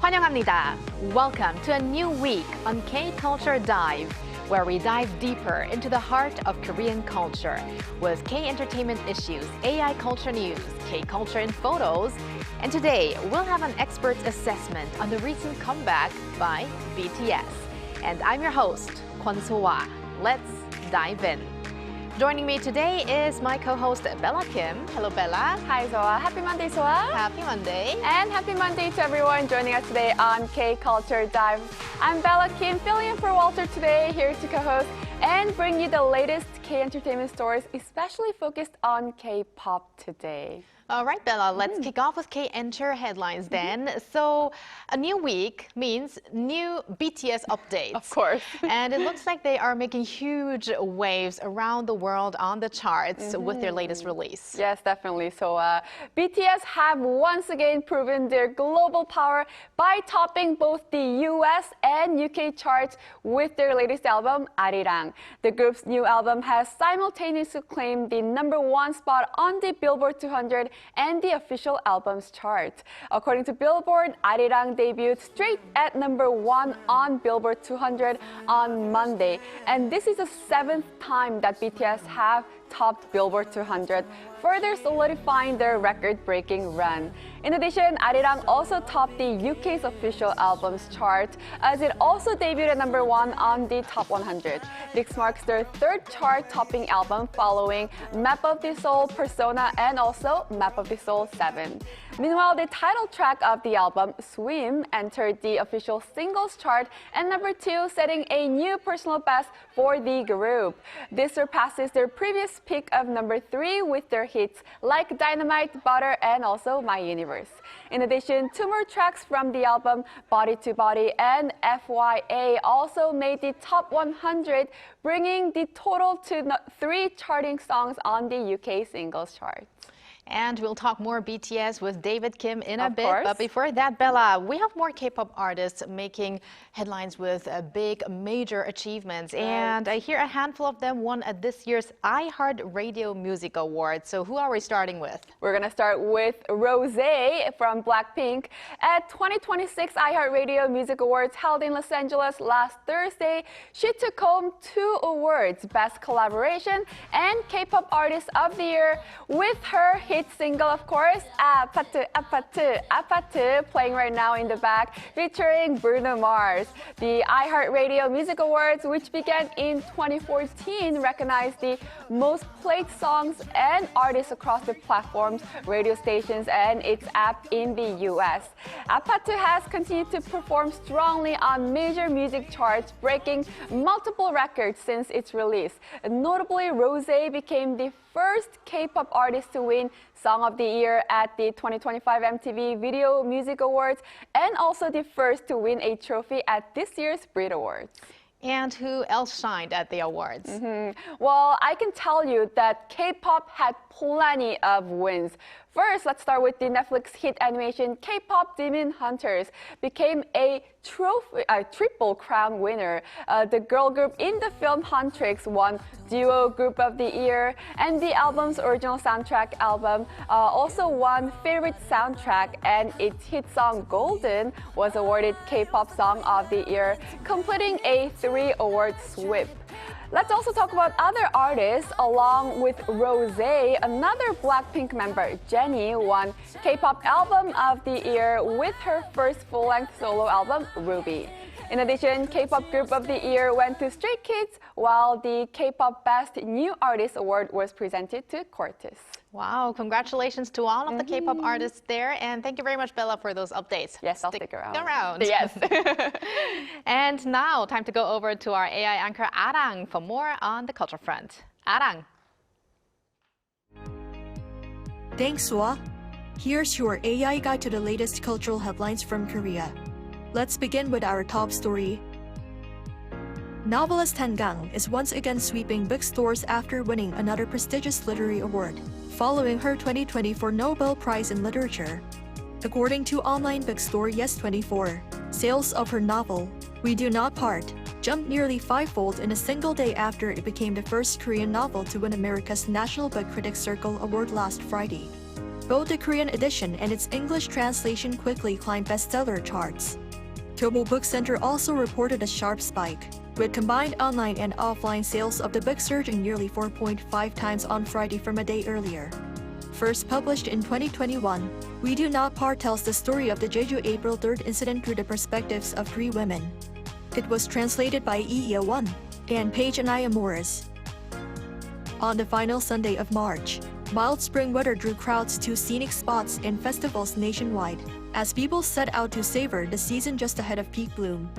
환영합니다. Welcome to a new week on K-Culture Dive, where we dive deeper into the heart of Korean culture with K-entertainment issues, AI culture news, K-culture in photos, and today we'll have an expert's assessment on the recent comeback by BTS. And I'm your host, Kwon So-hwa. Let's dive in. Joining me today is my co-host Bella Kim. Hello, Bella. Hi, Zoa. Happy Monday, Zoa. Happy Monday. And happy Monday to everyone joining us today on K-Culture Dive. I'm Bella Kim, filling in for Walter today, here to co-host and bring you the latest K-entertainment stories, especially focused on K-pop today. All right, Bella, let's kick off with K-Enter headlines then. So a new week means new BTS updates. Of course. And it looks like they are making huge waves around the world on the charts with their latest release. Yes, definitely. So BTS have once again proven their global power by topping both the US and UK charts with their latest album, Arirang. The group's new album has simultaneously claimed the #1 spot on the Billboard 200 and the official albums chart. According to Billboard, Arirang debuted straight at #1 on Billboard 200 on Monday. And this is the 7th time that BTS have topped Billboard 200, further solidifying their record-breaking run. In addition, Arirang also topped the UK's official albums chart, as it also debuted at #1 on the Top 100. This marks their 3rd chart-topping album following Map of the Soul, Persona, and also Map of the Soul 7. Meanwhile, the title track of the album, Swim, entered the official singles chart at #2, setting a new personal best for the group. This surpasses their previous peak of #3 with their hits like Dynamite, Butter, and also My Universe. In addition, 2 more tracks from the album, Body to Body and FYA, also made the top 100, bringing the total to 3 charting songs on the UK singles chart. And we'll talk more BTS with David Kim in a Of bit. course. But before that, Bella, we have more K-pop artists making headlines with big, major achievements. Right. And I hear a handful of them won at this year's iHeartRadio Music Awards. So who are we starting with? We're going to start with Rosé from Blackpink. At 2026 iHeartRadio Music Awards held in Los Angeles last Thursday, she took home 2 awards, Best Collaboration and K-pop Artist of the Year, with her hit single, of course, 아파트, 아파트, 아파트, playing right now in the back, featuring Bruno Mars. The iHeartRadio Music Awards, which began in 2014, recognized the most played songs and artists across the platforms, radio stations, and its app in the US. 아파트 has continued to perform strongly on major music charts, breaking multiple records since its release. Notably, Rosé became the first K-pop artist to win Song of the Year at the 2025 MTV Video Music Awards, and also the first to win a trophy at this year's Brit Awards. And who else shined at the awards? Well, I can tell you that K-pop had plenty of wins. First, let's start with the Netflix hit animation K-pop Demon Hunters became a triple crown winner. The girl group in the film Huntrix won Duo Group of the Year, and the album's original soundtrack album also won Favorite Soundtrack, and its hit song Golden was awarded K-pop Song of the Year, completing a 3-award sweep. Let's also talk about other artists. Along with Rosé, another Blackpink member, Jennie, won K-pop Album of the Year with her first full-length solo album, Ruby. In addition, K-pop Group of the Year went to Stray Kids, while the K-pop Best New Artist Award was presented to Cortez. Wow, congratulations to all of the K-pop artists there. And thank you very much, Bella, for those updates. Yes, I'll stick around. Yes. And now, time to go over to our AI anchor, Arirang, for more on the culture front. Arirang. Thanks, Swa. Here's your AI guide to the latest cultural headlines from Korea. Let's begin with our top story. Novelist Han is once again sweeping bookstores after winning another prestigious literary award, following her 2024 Nobel Prize in Literature. According to online bookstore Yes24, sales of her novel, We Do Not Part, jumped nearly 5-fold in a single day after it became the first Korean novel to win America's National Book Critics Circle Award last Friday. both the Korean edition and its English translation quickly climbed bestseller charts. Tomo Book Center also reported a sharp spike, with combined online and offline sales of the book surging nearly 4.5 times on Friday from a day earlier. First published in 2021, We Do Not Part tells the story of the Jeju April 3rd incident through the perspectives of 3 women. It was translated by Lee Won and Paige Anaya Morris. On the final Sunday of March, mild spring weather drew crowds to scenic spots and festivals nationwide, as people set out to savor the season just ahead of peak bloom.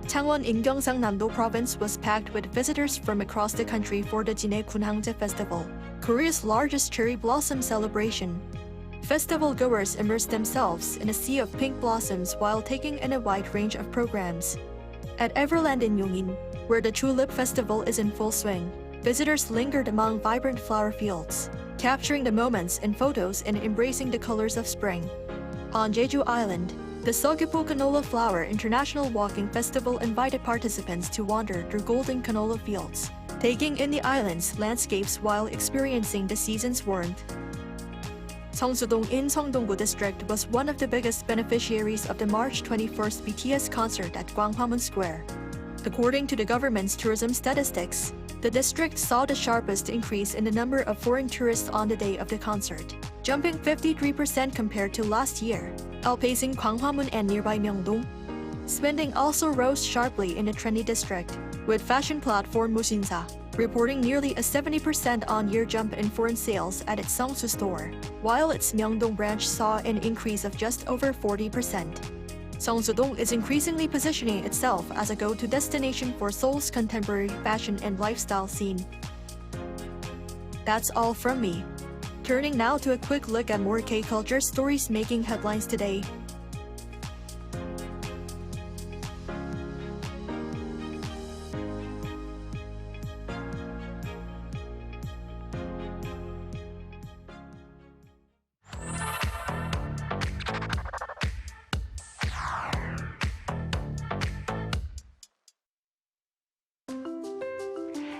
Changwon in Gyeongsangnam-do Province was packed with visitors from across the country for the Jine Kunhangje Festival, Korea's largest cherry blossom celebration. Festival goers immersed themselves in a sea of pink blossoms while taking in a wide range of programs. At Everland in Yongin, where the Tulip Festival is in full swing, visitors lingered among vibrant flower fields, capturing the moments in photos and embracing the colors of spring. On Jeju Island, the Seogwipo Canola Flower International Walking Festival invited participants to wander through golden canola fields, taking in the island's landscapes while experiencing the season's warmth. Seongsu-dong in Seongdong-gu District was one of the biggest beneficiaries of the March 21st BTS concert at Gwanghwamun Square. According to the government's tourism statistics, the district saw the sharpest increase in the number of foreign tourists on the day of the concert, jumping 53% compared to last year, outpacing Gwanghwamun and nearby Myeongdong. Spending also rose sharply in the trendy district, with fashion platform Musinsa reporting nearly a 70% on-year jump in foreign sales at its Seongsu store, while its Myeongdong branch saw an increase of just over 40%. Seongsu-dong is increasingly positioning itself as a go-to destination for Seoul's contemporary fashion and lifestyle scene. That's all from me. Turning now to a quick look at more K-culture stories making headlines today.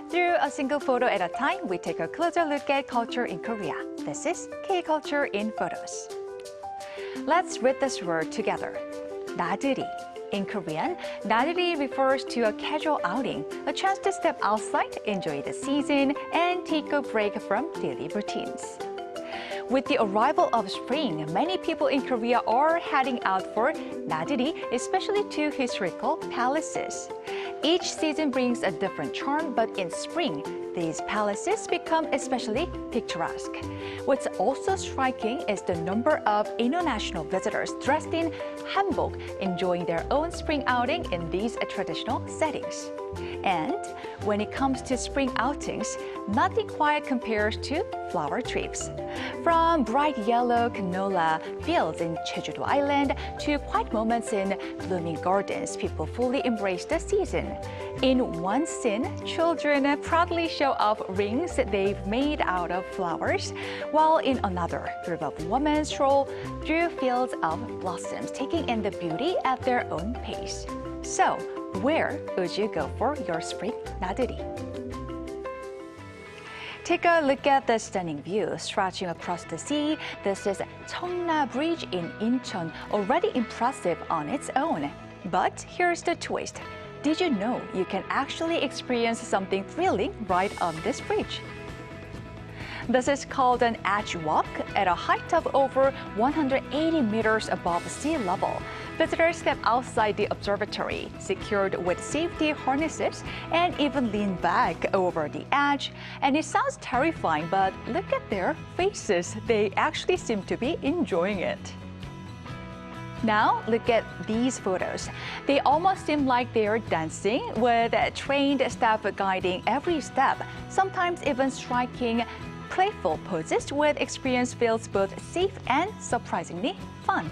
Through a single photo at a time, we take a closer look at culture in Korea. This is K-Culture in Photos. Let's read this word together. 나들이. In Korean, 나들이 refers to a casual outing, a chance to step outside, enjoy the season, and take a break from daily routines. With the arrival of spring, many people in Korea are heading out for 나들이, especially to historical palaces. Each season brings a different charm, but in spring, these palaces become especially picturesque. What's also striking is the number of international visitors dressed in hanbok, enjoying their own spring outing in these traditional settings. And when it comes to spring outings, nothing quite compares to flower trips. From bright yellow canola fields in Jeju Island to quiet moments in blooming gardens, people fully embrace the season. In one scene, children proudly show off rings they've made out of flowers, while in another, a group of women stroll through fields of blossoms, taking in the beauty at their own pace. So, where would you go for your spring 나들이? Take a look at the stunning view stretching across the sea. This is Cheongna Bridge in Incheon, already impressive on its own. But here's the twist. Did you know you can actually experience something thrilling right on this bridge? This is called an edge walk at a height of over 180 meters above sea level. Visitors step outside the observatory, secured with safety harnesses, and even lean back over the edge. And it sounds terrifying, but look at their faces. They actually seem to be enjoying it. Now, look at these photos. They almost seem like they're dancing, with trained staff guiding every step, sometimes even striking playful poses with experience feels both safe and surprisingly fun.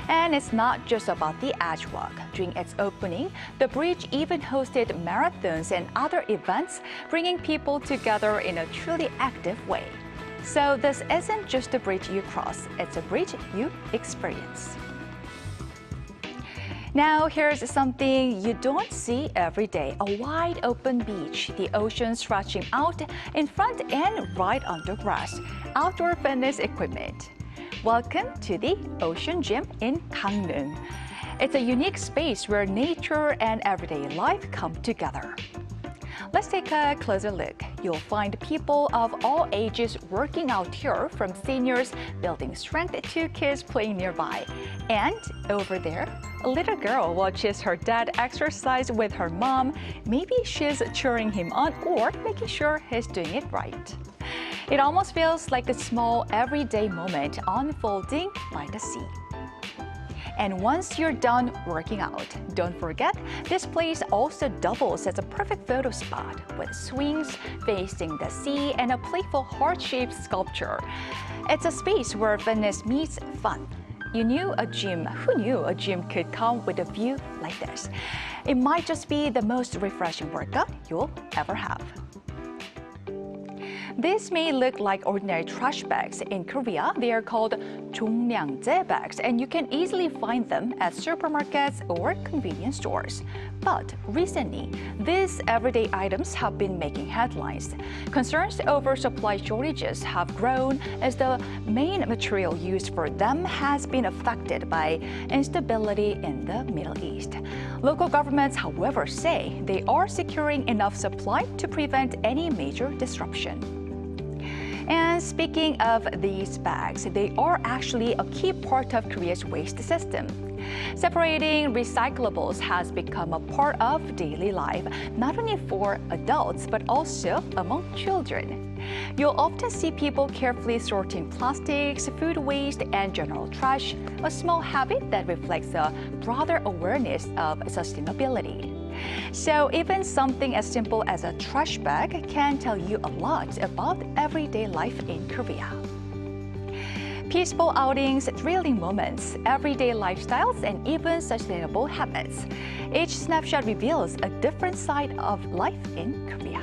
And it's not just about the edge walk. During its opening, the bridge even hosted marathons and other events, bringing people together in a truly active way. So this isn't just a bridge you cross, it's a bridge you experience. Now, here's something you don't see every day. A wide open beach, the ocean stretching out in front and right under grass. Outdoor fitness equipment. Welcome to the Ocean Gym in Gangneung. It's a unique space where nature and everyday life come together. Let's take a closer look. You'll find people of all ages working out here, from seniors building strength to kids playing nearby. And over there, a little girl watches her dad exercise with her mom. Maybe she's cheering him on or making sure he's doing it right. It almost feels like a small everyday moment unfolding by the sea. And once you're done working out, don't forget, this place also doubles as a perfect photo spot with swings facing the sea and a playful heart-shaped sculpture. It's a space where fitness meets fun. Who knew a gym could come with a view like this? It might just be the most refreshing workout you'll ever have. These may look like ordinary trash bags. In Korea, they are called Cheongna bags, and you can easily find them at supermarkets or convenience stores. But recently, these everyday items have been making headlines. Concerns over supply shortages have grown as the main material used for them has been affected by instability in the Middle East. Local governments, however, say they are securing enough supply to prevent any major disruption. And speaking of these bags, they are actually a key part of Korea's waste system. Separating recyclables has become a part of daily life, not only for adults, but also among children. You'll often see people carefully sorting plastics, food waste, and general trash, a small habit that reflects a broader awareness of sustainability. So even something as simple as a trash bag can tell you a lot about everyday life in Korea. Peaceful outings, thrilling moments, everyday lifestyles, and even sustainable habits. Each snapshot reveals a different side of life in Korea.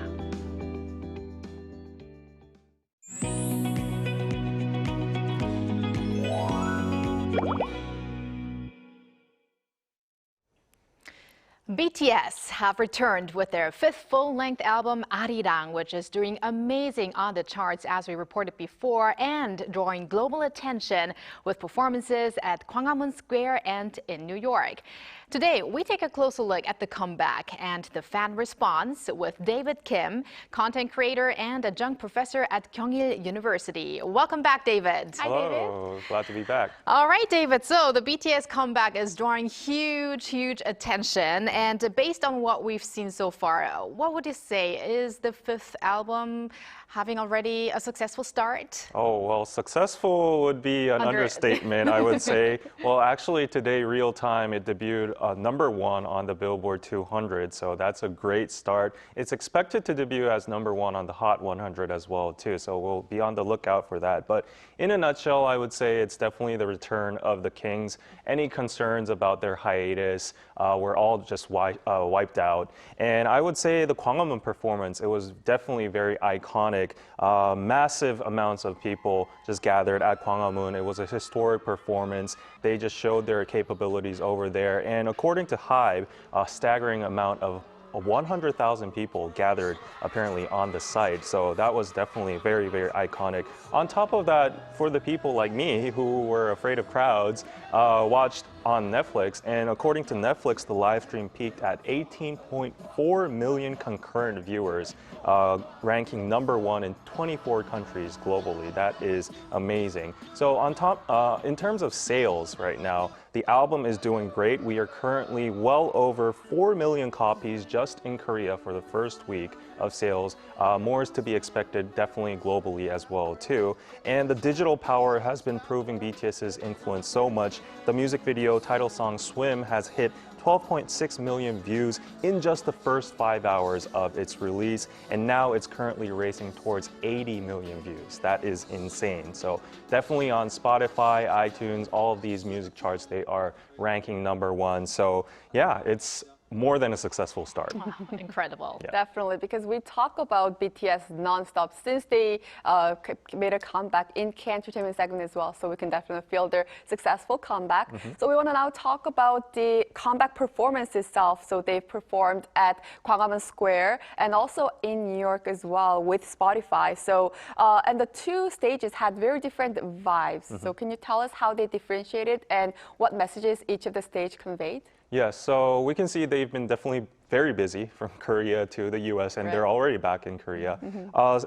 BTS have returned with their fifth full-length album, Arirang, which is doing amazing on the charts as we reported before and drawing global attention with performances at Gwanghwamun Square and in New York. Today, we take a closer look at the comeback and the fan response with David Kim, content creator and adjunct professor at Kyunghil University. Welcome back, David. Hi, Hello, David. glad to be back. All right, David. So the BTS comeback is drawing huge attention. And based on what we've seen so far, what would you say? Is the fifth album having already a successful start? Oh, well, successful would be an understatement, I would say. Well, actually, today, real time, it debuted #1 on the Billboard 200, so that's a great start. It's expected to debut as #1 on the Hot 100 as well, too, so we'll be on the lookout for that. But in a nutshell, I would say it's definitely the return of the Kings. Any concerns about their hiatus were all just wiped out. And I would say the Gwanghwamun performance, it was definitely very iconic. Massive amounts of people just gathered at Gwanghwamun. It was a historic performance. They just showed their capabilities over there. And according to HYBE, a staggering amount of 100,000 people gathered apparently on the site. So that was definitely very iconic. On top of that, for the people like me who were afraid of crowds, watched on Netflix, and according to Netflix, the live stream peaked at 18.4 million concurrent viewers, ranking #1 in 24 countries globally. That is amazing. So on top, in terms of sales right now, the album is doing great. We are currently well over 4 million copies just in Korea for the first week of sales. More is to be expected definitely globally as well too. And the digital power has been proving BTS's influence so much. The music video title song Swim has hit 12.6 million views in just the first 5 hours of its release, and now it's currently racing towards 80 million views. That is insane. So definitely on Spotify, iTunes, all of these music charts, they are ranking #1. So yeah, it's more than a successful start. Wow, incredible. Yeah. Definitely, because we talk about BTS nonstop since they made a comeback in K Entertainment segment as well. So we can definitely feel their successful comeback. So we want to now talk about the comeback performance itself. So they performed at Gwanghwamun Square and also in New York as well with Spotify. So and the two stages had very different vibes. So can you tell us how they differentiated and what messages each of the stage conveyed? Yes, so we can see they've been definitely very busy from Korea to the US, and they're already back in Korea.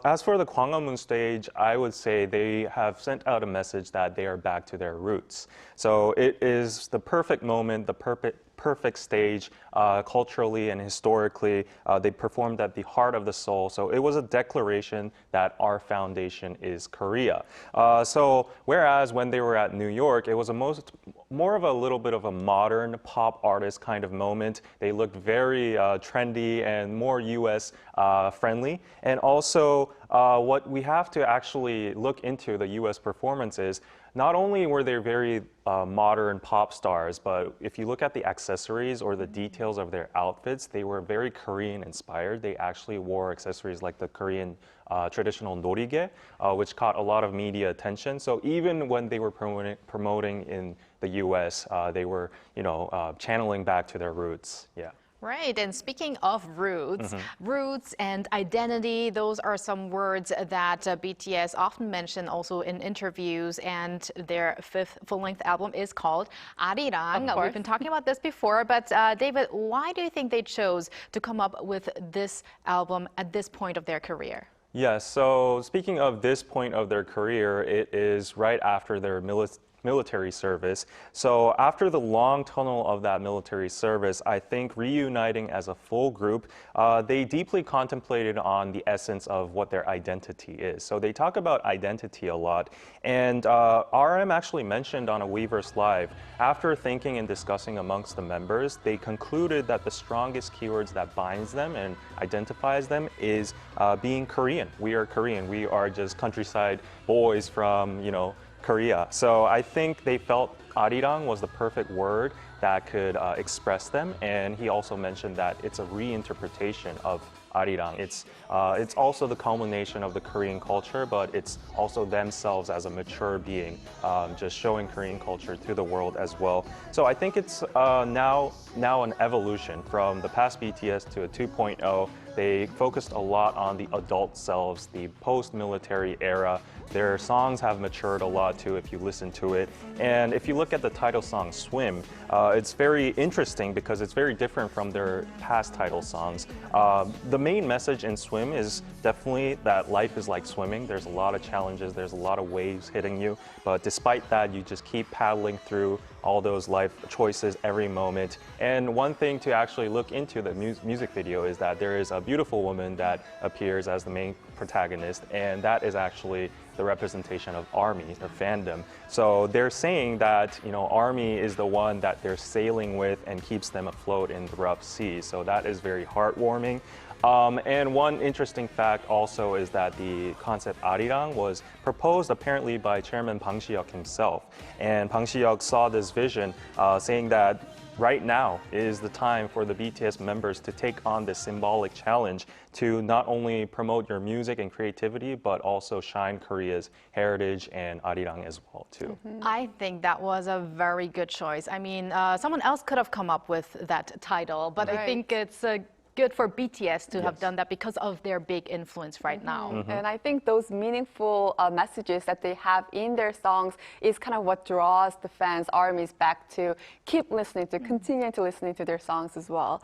As for the Gwanghwamun stage, I would say they have sent out a message that they are back to their roots. So it is the perfect moment, the perfect stage culturally and historically. They performed at the heart of the soul. So it was a declaration that our foundation is Korea. So whereas when they were at New York, it was more of a little bit of a modern pop artist kind of moment. They looked very trendy and more US friendly. And also what we have to actually look into the US performances, not only were they very modern pop stars, but if you look at the accessories or the details of their outfits, they were very Korean inspired. They actually wore accessories like the Korean traditional norige, which caught a lot of media attention. So even when they were promoting in the US, they were, channeling back to their roots. Yeah. Right, and speaking of roots, roots and identity, those are some words that BTS often mention also in interviews, and their fifth full-length album is called Arirang. We've been talking about this before, but David, why do you think they chose to come up with this album at this point of their career? Yes, so speaking of this point of their career, it is right after their military service. So after the long tunnel of that military service, I think reuniting as a full group, they deeply contemplated on the essence of what their identity is. So they talk about identity a lot. And RM actually mentioned on a Weverse Live, after thinking and discussing amongst the members, they concluded that the strongest keywords that binds them and identifies them is being Korean. We are Korean. We are just countryside boys from, Korea. So I think they felt Arirang was the perfect word that could express them. And he also mentioned that it's a reinterpretation of Arirang. It's also the culmination of the Korean culture, but it's also themselves as a mature being, just showing Korean culture to the world as well. So I think it's now an evolution from the past BTS to a 2.0. They focused a lot on the adult selves, the post-military era. Their songs have matured a lot too if you listen to it. And if you look at the title song, Swim, it's very interesting because it's very different from their past title songs. The main message in Swim is definitely that life is like swimming. There's a lot of challenges, there's a lot of waves hitting you, but despite that, you just keep paddling through all those life choices every moment. And one thing to actually look into the music video is that there is a beautiful woman that appears as the main protagonist, and that is actually the representation of ARMY, the fandom. So they're saying that, ARMY is the one that they're sailing with and keeps them afloat in the rough seas. So that is very heartwarming. And one interesting fact also is that the concept Arirang was proposed apparently by Chairman Bang Si-hyuk himself. And Bang Si-hyuk saw this vision saying that right now is the time for the BTS members to take on this symbolic challenge to not only promote your music and creativity, but also shine Korea's heritage and Arirang as well, too. I think that was a very good choice. I mean, someone else could have come up with that title, but I think it's good for BTS to have done that because of their big influence right now. And I think those meaningful messages that they have in their songs is kind of what draws the fans, ARMYs, back to keep listening, to continue to listening to their songs as well.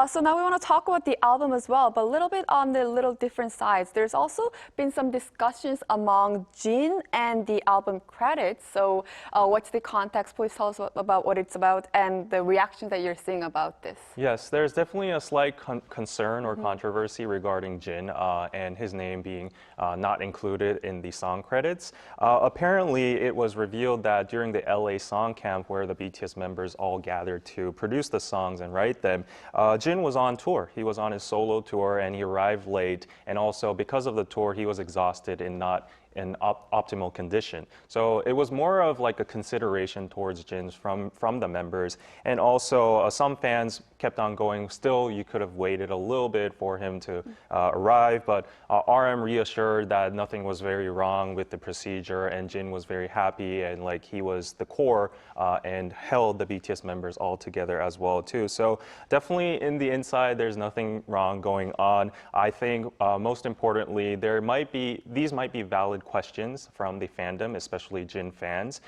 So now we want to talk about the album as well, but a little bit on the little different sides. There's also been some discussions among Jin and the album credits. So what's the context? Please tell us about what it's about and the reactions that you're seeing about this. Yes, there's definitely a slight concern or controversy regarding Jin and his name being not included in the song credits. Apparently, it was revealed that during the LA song camp where the BTS members all gathered to produce the songs and write them, Jin was on tour. He was on his solo tour and he arrived late. And also because of the tour, he was exhausted and not in optimal condition. So it was more of like a consideration towards Jin's from the members. And also some fans kept on going, still you could have waited a little bit for him to arrive, but RM reassured that nothing was very wrong with the procedure, and Jin was very happy, and like he was the core and held the BTS members all together as well too. So definitely in the inside there's nothing wrong going on. I think most importantly these might be valid questions from the fandom, especially Jin fans,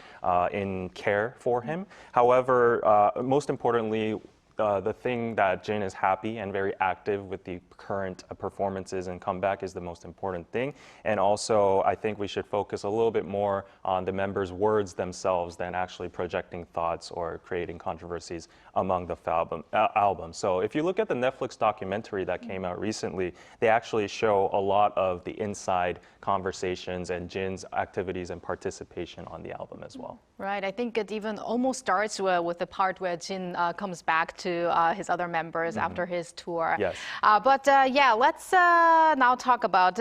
in care for him. However, most importantly, the thing that Jin is happy and very active with the current performances and comeback is the most important thing. And also, I think we should focus a little bit more on the members' words themselves than actually projecting thoughts or creating controversies among the album. So if you look at the Netflix documentary that came out recently, they actually show a lot of the inside conversations and Jin's activities and participation on the album as well. Right, I think it even almost starts with the part where Jin comes back to his other members after his tour. Yes. But yeah, let's now talk about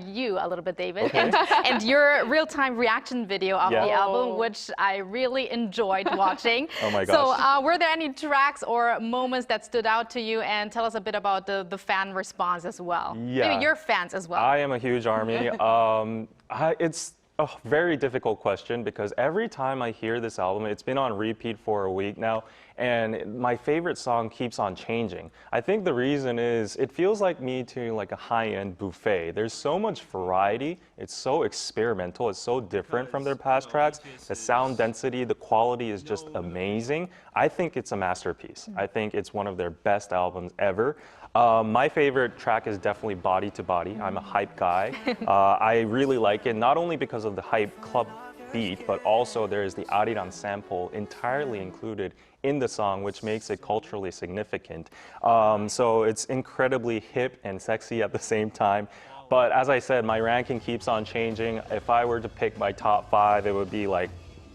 you a little bit, David, Okay. and your real-time reaction video of the album, which I really enjoyed watching. Oh my gosh. So were there any tracks or moments that stood out to you? And tell us a bit about the fan response as well. Yeah. Maybe your fans as well. I am a huge ARMY. It's a very difficult question because every time I hear this album, it's been on repeat for a week now, and my favorite song keeps on changing. I think the reason is it feels like me to like a high-end buffet. There's so much variety. It's so experimental. It's so different from their past tracks. The sound density, the quality is just amazing. I think it's a masterpiece. I think it's one of their best albums ever. My favorite track is definitely Body to Body. I'm a hype guy. I really like it, not only because of the hype club beat, but also there is the Arirang sample entirely included in the song, which makes it culturally significant. So it's incredibly hip and sexy at the same time. But as I said, my ranking keeps on changing. If I were to pick my top 5, it would be like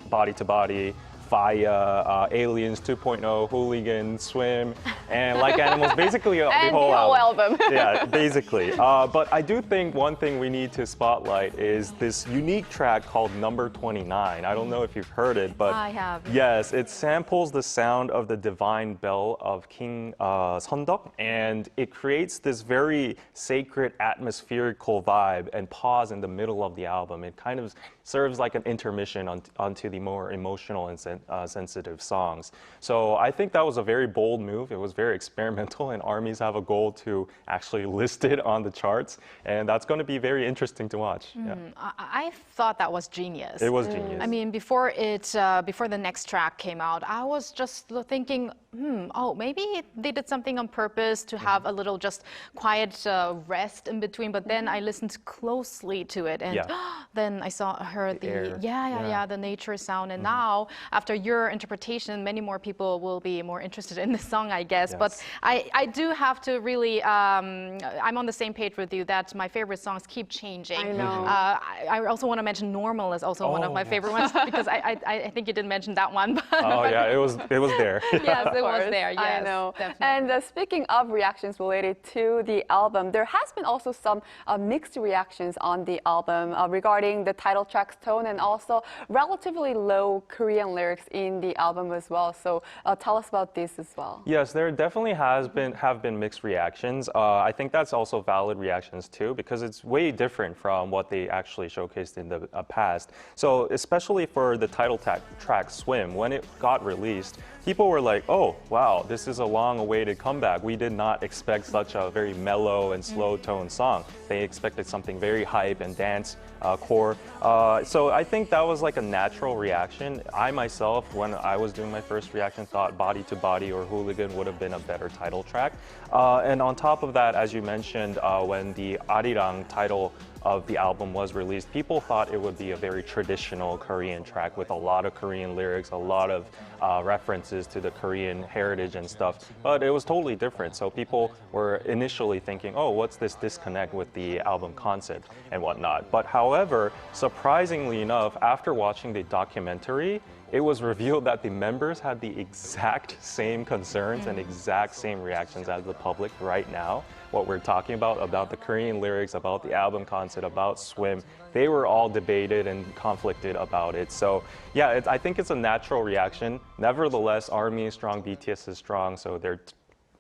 Body to Body, Fire, Aliens 2.0, Hooligan, Swim, and Like Animals, basically the whole album. Yeah, basically. But I do think one thing we need to spotlight is this unique track called Number 29. I don't know if you've heard it, but I have. Yes, it samples the sound of the divine bell of King Seondeok, and it creates this very sacred atmospherical vibe and pause in the middle of the album. It kind of serves like an intermission onto the more emotional and sensitive songs. So I think that was a very bold move. It was very experimental, and ARMYs have a goal to actually list it on the charts, and that's going to be very interesting to watch. Yeah. I thought that was genius. It was genius. I mean, before the next track came out, I was just thinking, oh, maybe they did something on purpose to have a little just quiet rest in between. But then I listened closely to it, and then I heard the nature sound. And now, after your interpretation, many more people will be more interested in the song, I guess. Yes. But I do have to really, I'm on the same page with you that my favorite songs keep changing. I know. I also want to mention Normal is also one of my favorite ones because I think you didn't mention that one. But Oh yeah, it was there. yes, it was course. there. Yes, I know. definitely. And speaking of reactions related to the album, there has been also some mixed reactions on the album regarding the title track's tone and also relatively low Korean lyrics in the album as well. So tell us about this as well. Yes, there definitely have been mixed reactions. I think that's also valid reactions too, because it's way different from what they actually showcased in the past. So especially for the title track Swim, when it got released, people were like, oh, wow, this is a long-awaited comeback. We did not expect such a very mellow and slow-tone song. They expected something very hype and dance core. So I think that was like a natural reaction. I myself, when I was doing my first reaction, thought Body to Body or Hooligan would have been a better title track. And on top of that, as you mentioned, when the Arirang title of the album was released, people thought it would be a very traditional Korean track with a lot of Korean lyrics, a lot of references to the Korean heritage and stuff, but it was totally different. So people were initially thinking, oh, what's this disconnect with the album concept and whatnot. But however, surprisingly enough, after watching the documentary, it was revealed that the members had the exact same concerns and exact same reactions as the public right now what we're talking about the Korean lyrics, about the album concept, about Swim. They were all debated and conflicted about it. So yeah, I think it's a natural reaction. Nevertheless, ARMY is strong, BTS is strong, so they're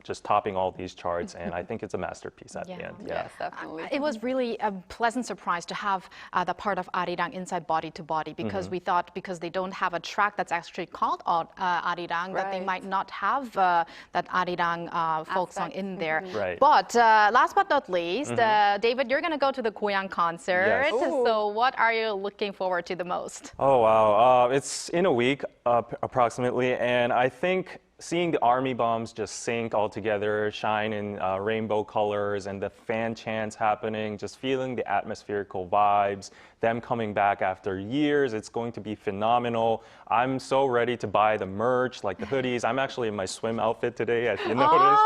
just topping all these charts, and I think it's a masterpiece at the end. Yeah. Yes, definitely. It was really a pleasant surprise to have the part of Arirang inside Body to Body, because we thought because they don't have a track that's actually called Arirang, that they might not have that Arirang folk song in there. Right. But last but not least, David, you're going to go to the Goyang concert. Yes. So what are you looking forward to the most? Oh, wow. It's in a week, approximately, and I think seeing the ARMY bombs just sink all together, shine in rainbow colors, and the fan chants happening, just feeling the atmospherical vibes, them coming back after years, it's going to be phenomenal. I'm so ready to buy the merch, like the hoodies. I'm actually in my swim outfit today, as you noticed,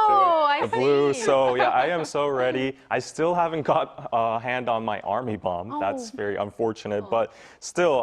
I the blue. see. So yeah, I am so ready. I still haven't got a hand on my ARMY bomb. That's very unfortunate, but still,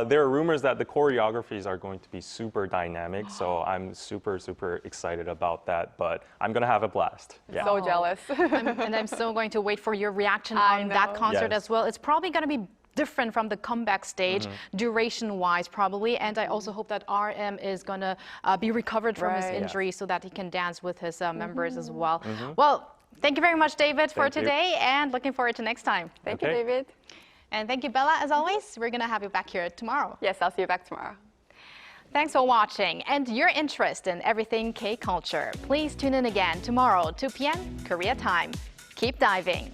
there are rumors that the choreographies are going to be super dynamic, so I'm super excited about that, but I'm gonna have a blast. Yeah. So jealous. And I'm still going to wait for your reaction on that concert as well. It's probably going to be different from the comeback stage, duration-wise probably, and I also hope that RM is going to be recovered from his injury so that he can dance with his members as well. Well, thank you very much, David, for today, and looking forward to next time. Thank you, David. And thank you, Bella, as always. We're going to have you back here tomorrow. Yes, I'll see you back tomorrow. Thanks for watching and your interest in everything K-culture. Please tune in again tomorrow, 2 p.m. Korea time. Keep diving.